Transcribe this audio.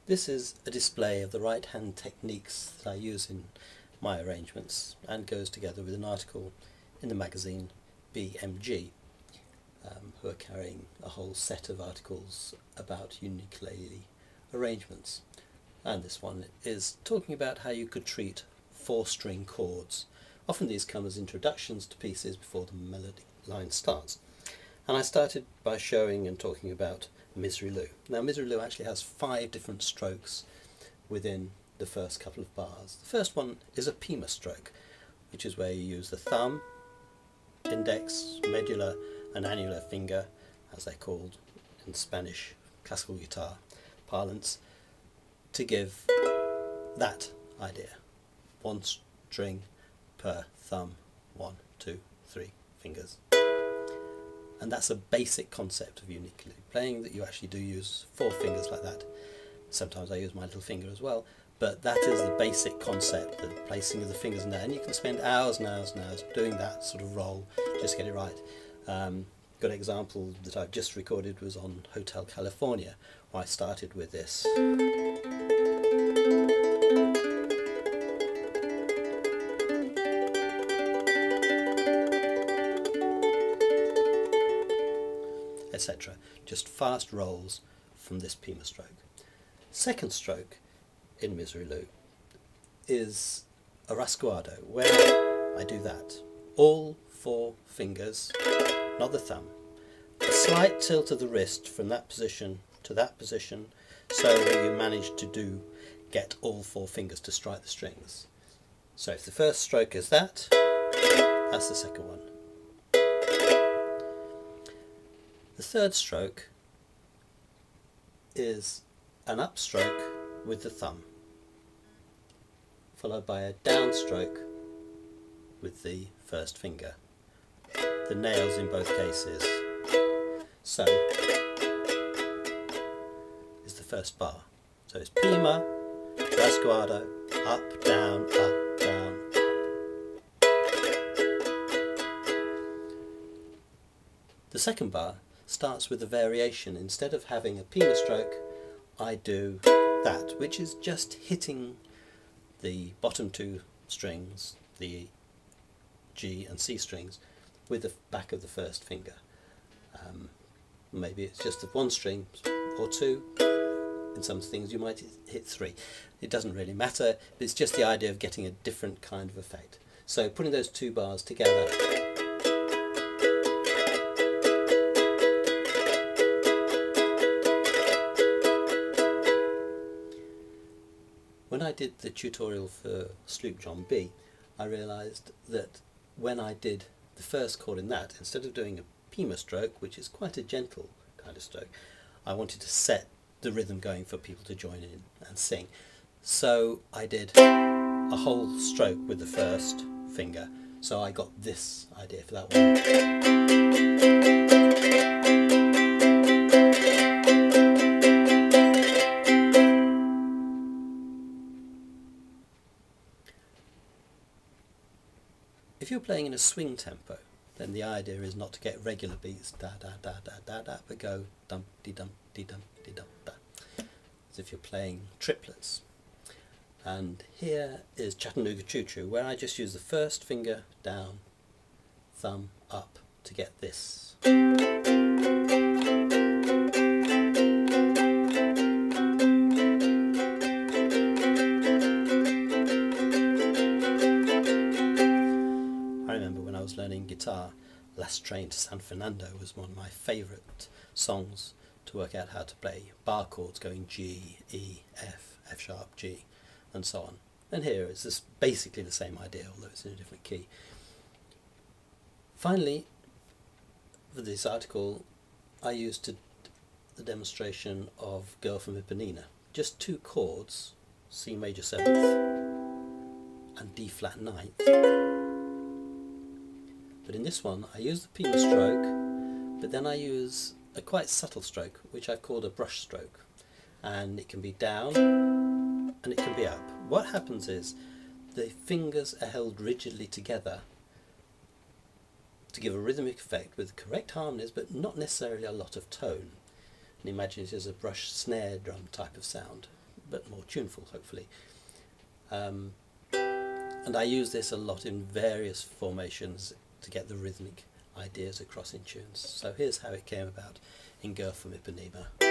This is a display of the right hand techniques that I use in my arrangements and goes together with an article in the magazine BMG, who are carrying a whole set of articles about Uniquelele arrangements. And this one is talking about how you could treat 4-string chords. Often these come as introductions to pieces before the melody line starts. And I started by showing and talking about Misery Lou. Now Misery Lou actually has 5 different strokes within the first couple of bars. The first one is a Pima stroke, which is where you use the thumb, index, medular and annular finger, as they're called in Spanish classical guitar parlance, to give that idea. 1 string per thumb, 1, 2, 3 fingers. And that's a basic concept of Uniquelele playing, that you actually do use 4 fingers like that. Sometimes I use my little finger as well, but that is the basic concept, the placing of the fingers in there, and you can spend hours and hours and hours doing that sort of roll, just to get it right. Good example that I've just recorded was on Hotel California, where I started with this. Etc. Just fast rolls from this Pima stroke. Second stroke in Misery Lou is a Rascaldo, where I do that. All 4 fingers, not the thumb. A slight tilt of the wrist from that position to that position, so that you manage to get all 4 fingers to strike the strings. So if the first stroke is that, that's the second one. The third stroke is an upstroke with the thumb, followed by a downstroke with the first finger. The nails in both cases. So is the first bar. So it's Pima, Rascaldo, up, down, up, down, up. The second bar starts with a variation. Instead of having a Pima stroke, I do that, which is just hitting the bottom 2 strings, the G and C strings, with the back of the first finger. Maybe it's just 1 string or 2. In some things you might hit 3. It doesn't really matter, but it's just the idea of getting a different kind of effect. So putting those 2 bars together, when I did the tutorial for Sloop John B, I realised that when I did the first chord in that, instead of doing a Pima stroke, which is quite a gentle kind of stroke, I wanted to set the rhythm going for people to join in and sing. So I did a whole stroke with the first finger. So I got this idea for that one. If you're playing in a swing tempo, then the idea is not to get regular beats, da da da da da da, but go dum de dum de dum de dum da, as if you're playing triplets. And here is Chattanooga Choo Choo, where I just use the first finger down, thumb up to get this. Learning guitar, Last Train to San Fernando was one of my favourite songs to work out how to play bar chords going G, E, F, F sharp, G and so on. And here is this basically the same idea, although it's in a different key. Finally, for this article I used the demonstration of Girl from Ipanema. Just 2 chords, C major 7th and D flat 9th. But in this one I use the Pima stroke, but then I use a quite subtle stroke, which I've called a brush stroke. And it can be down and it can be up. What happens is the fingers are held rigidly together to give a rhythmic effect with correct harmonies, but not necessarily a lot of tone. And imagine it as a brush snare drum type of sound. but more tuneful, hopefully. And I use this a lot in various formations to get the rhythmic ideas across in tunes. So here's how it came about in Goer from Ipanema.